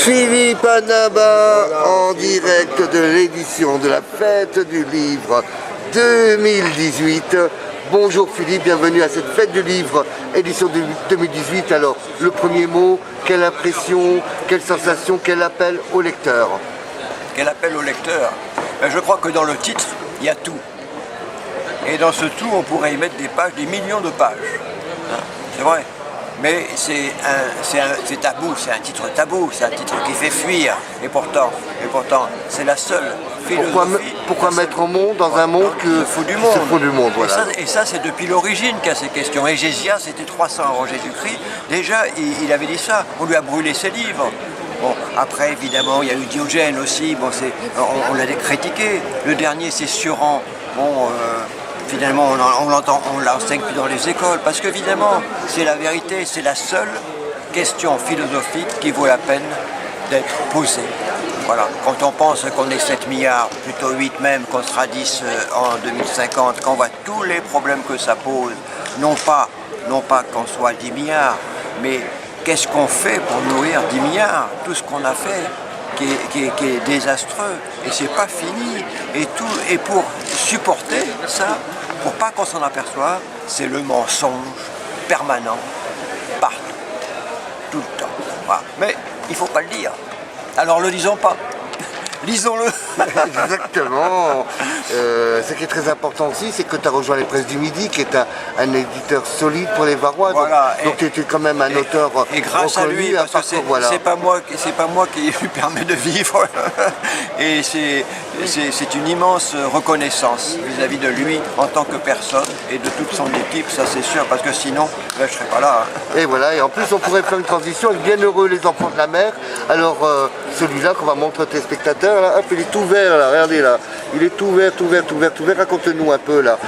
Philippe Anaba en direct de l'édition de la fête du livre 2018. Bonjour Philippe, bienvenue à cette fête du livre édition 2018. Alors, le premier mot, quelle impression, quelle sensation, quel appel au lecteur? Quel appel au lecteur? Je crois que dans le titre, il y a tout. Et dans ce tout, on pourrait y mettre des pages, des millions de pages. C'est vrai. Mais c'est tabou, c'est un titre tabou, c'est un titre qui fait fuir. Et pourtant c'est la seule philosophie. Pourquoi mettre au monde dans un monde qui se fout du monde, voilà. Et ça c'est depuis l'origine qu'il y a ces questions. Hégésias, c'était 300 avant Jésus-Christ. Déjà, il avait dit ça. On lui a brûlé ses livres. Bon, après, évidemment, il y a eu Diogène aussi. Bon, on l'a critiqué. Le dernier, c'est Suran. Bon, finalement, on l'enseigne plus dans les écoles, parce qu'évidemment, c'est la vérité, c'est la seule question philosophique qui vaut la peine d'être posée. Voilà. Quand on pense qu'on est 7 milliards, plutôt 8 même, qu'on sera 10 en 2050, quand on voit tous les problèmes que ça pose, non pas qu'on soit 10 milliards, mais qu'est-ce qu'on fait pour nourrir 10 milliards? Tout ce qu'on a fait, qui est désastreux, et c'est pas fini, et pour supporter ça, pour pas qu'on s'en aperçoive, c'est le mensonge permanent, partout, tout le temps. Voilà. Mais il faut pas le dire, alors le disons pas. Lisons-le. Exactement. Ce qui est très important aussi, c'est que tu as rejoint les Presses du Midi, qui est un éditeur solide pour les Varois. Voilà, donc tu étais quand même un auteur et grâce reconnu, à lui, parce que c'est pas moi qui lui permet de vivre. Et c'est une immense reconnaissance vis-à-vis de lui en tant que personne et de toute son équipe, ça c'est sûr, parce que sinon, là, je serais pas là. Et voilà, et en plus on pourrait faire une transition avec Bienheureux les enfants de la mer. Alors celui-là qu'on va montrer aux téléspectateurs, là, hop, il est tout vert là, regardez là, il est tout vert, raconte-nous un peu là.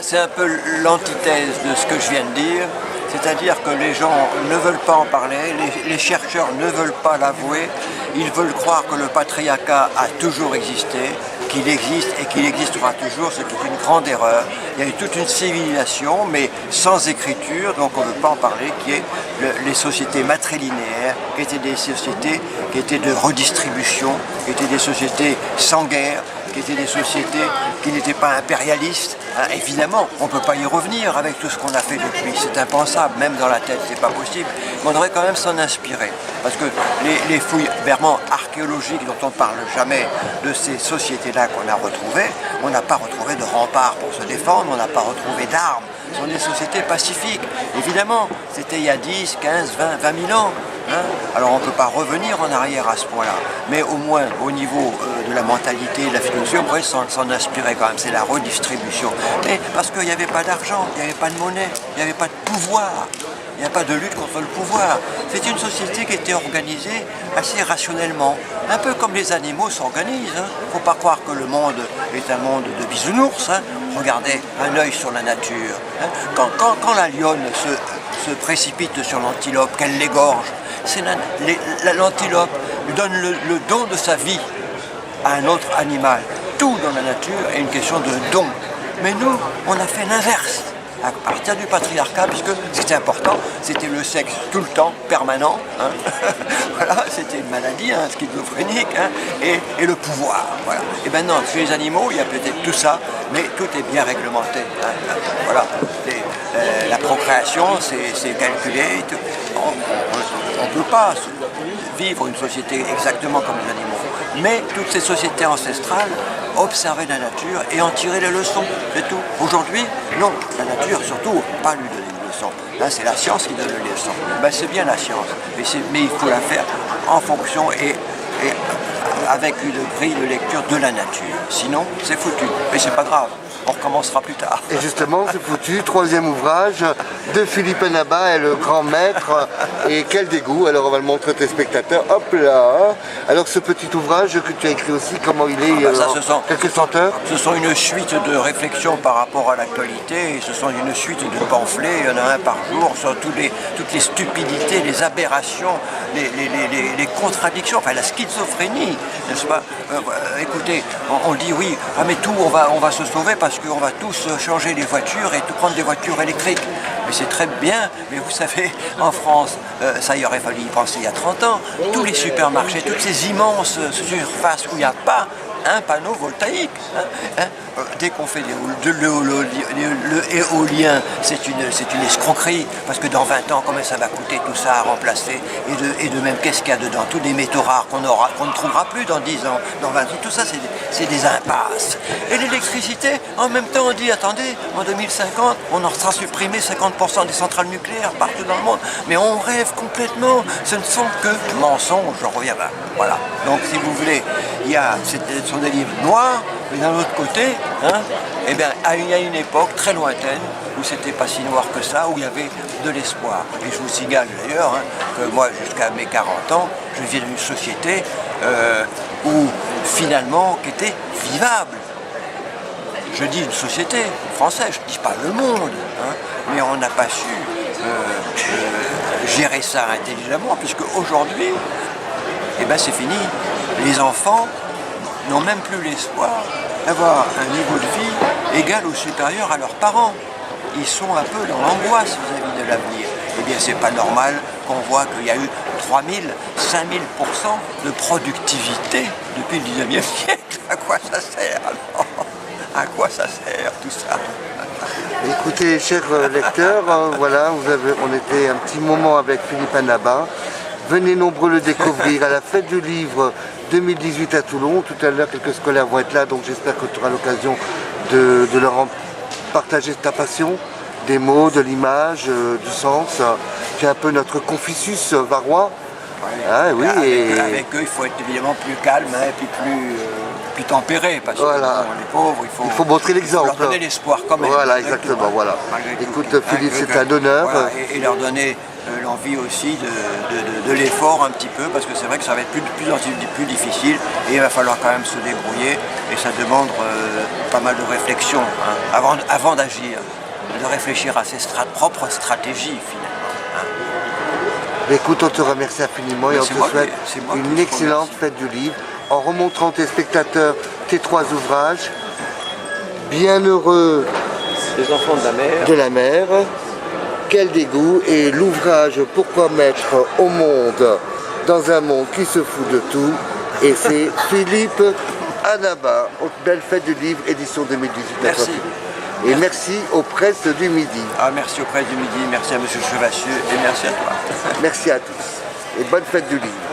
C'est un peu l'antithèse de ce que je viens de dire, c'est-à-dire que les gens ne veulent pas en parler, les chercheurs ne veulent pas l'avouer, ils veulent croire que le patriarcat a toujours existé, qu'il existe et qu'il existera toujours, ce qui est une grande erreur. Il y a eu toute une civilisation, mais sans écriture, donc on ne veut pas en parler, qui est les sociétés matrilinéaires, qui étaient des sociétés qui étaient de redistribution, qui étaient des sociétés sans guerre, qui étaient des sociétés qui n'étaient pas impérialistes. Évidemment, on ne peut pas y revenir avec tout ce qu'on a fait depuis, c'est impensable, même dans la tête, c'est pas possible. Mais on devrait quand même s'en inspirer, parce que les fouilles vraiment archéologiques dont on ne parle jamais, de ces sociétés-là qu'on a retrouvées, on n'a pas retrouvé de remparts pour se défendre, on n'a pas retrouvé d'armes, ce sont des sociétés pacifiques. Évidemment, c'était il y a 10, 15, 20 000 ans. Alors on ne peut pas revenir en arrière à ce point-là, mais au moins au niveau de la mentalité, de la philosophie, on pourrait s'en inspirer quand même, c'est la redistribution. Mais parce qu'il n'y avait pas d'argent, il n'y avait pas de monnaie, il n'y avait pas de pouvoir, il n'y a pas de lutte contre le pouvoir. C'est une société qui était organisée assez rationnellement, un peu comme les animaux s'organisent. Il ne faut pas croire que le monde est un monde de bisounours. Regardez, un œil sur la nature. Quand la lionne se précipite sur l'antilope, qu'elle l'égorge, l'antilope lui donne le don de sa vie à un autre animal. Tout dans la nature est une question de don. Mais nous, on a fait l'inverse. À partir du patriarcat, puisque ce qui était important, c'était le sexe tout le temps, permanent. Voilà, c'était une maladie, schizophrénique, et le pouvoir. Voilà. Et maintenant, chez les animaux, il y a peut-être tout ça, mais tout est bien réglementé. Voilà. La procréation, c'est calculé. On ne peut pas vivre une société exactement comme les animaux. Mais toutes ces sociétés ancestrales observaient la nature et en tiraient les leçons, c'est tout. Aujourd'hui, non, la nature surtout, pas lui donner des leçons. Là, c'est la science qui donne les leçons. Ben, c'est bien la science, mais il faut la faire en fonction et avec une grille de lecture de la nature. Sinon, c'est foutu. Mais c'est pas grave. On recommencera plus tard. Et justement, c'est foutu, troisième ouvrage de Philippe Anaba, le grand maître. Et quel dégoût, alors on va le montrer aux téléspectateurs. Hop là. Alors ce petit ouvrage que tu as écrit aussi, comment il est, quelques senteurs? Ce sont une suite de réflexions par rapport à l'actualité, ce sont une suite de pamphlets, il y en a un par jour, sur toutes les stupidités, les aberrations, les contradictions, enfin la schizophrénie, n'est-ce pas? Écoutez, on dit oui, mais tout, on va se sauver parce qu'on va tous changer les voitures et tout prendre des voitures électriques. mais c'est très bien. Mais vous savez, en France, ça y aurait fallu y penser il y a 30 ans. Tous les supermarchés, toutes ces immenses surfaces où il n'y a pas un panneau voltaïque. Dès qu'on fait le éolien, c'est une escroquerie, parce que dans 20 ans, combien ça va coûter tout ça à remplacer, et de même, qu'est-ce qu'il y a dedans? Tous des métaux rares qu'on ne trouvera plus dans 10 ans, dans 20 ans, tout ça c'est des impasses. Et l'électricité, en même temps on dit, attendez, en 2050, on en sera supprimé 50% des centrales nucléaires partout dans le monde, mais on rêve complètement, ce ne sont que mensonges, j'en reviens là. Voilà, donc si vous voulez, ce sont des livres noirs, mais d'un autre côté, eh bien, il y a une époque très lointaine où c'était pas si noir que ça, où il y avait de l'espoir. Et je vous signale d'ailleurs que moi, jusqu'à mes 40 ans, je viens d'une société qui était vivable. Je dis une société française, je ne dis pas le monde, mais on n'a pas su gérer ça intelligemment, puisque aujourd'hui, eh ben, c'est fini. Les enfants n'ont même plus l'espoir d'avoir un niveau de vie égal ou supérieur à leurs parents. Ils sont un peu dans l'angoisse vis-à-vis de l'avenir. Eh bien, c'est pas normal qu'on voit qu'il y a eu 3000, 5000% de productivité depuis le 19e siècle. À quoi ça sert alors? À quoi ça sert tout ça? Écoutez, chers lecteurs, voilà, on était un petit moment avec Philippe Annaba. Venez nombreux le découvrir à la fête du livre 2018 à Toulon. Tout à l'heure, quelques scolaires vont être là, donc j'espère que tu auras l'occasion de leur partager ta passion, des mots, de l'image, du sens. Tu es un peu notre Confucius varois. Oui, avec eux, il faut être évidemment plus calme et puis plus tempéré, parce que voilà. Les pauvres, il faut montrer l'exemple. Leur donner l'espoir quand même. Voilà, exactement. Voilà. Écoute, Philippe, c'est un honneur. Voilà, et leur donner l'envie aussi de l'effort un petit peu, parce que c'est vrai que ça va être plus difficile, et il va falloir quand même se débrouiller, et ça demande pas mal de réflexion avant d'agir, de réfléchir à ses propres stratégies finalement. Écoute, on te remercie infiniment et on te souhaite une excellente fête du livre en remontrant tes spectateurs tes 3 ouvrages. Bienheureux Les enfants de la mer, Quel dégoût, et l'ouvrage Pourquoi mettre au monde dans un monde qui se fout de tout, et c'est Philippe Annaba. Belle fête du livre, édition 2018. Merci. Et merci aux presses du Midi. Merci aux presses du Midi, merci à M. Chevassieux et merci à toi. Merci à tous et bonne fête du livre.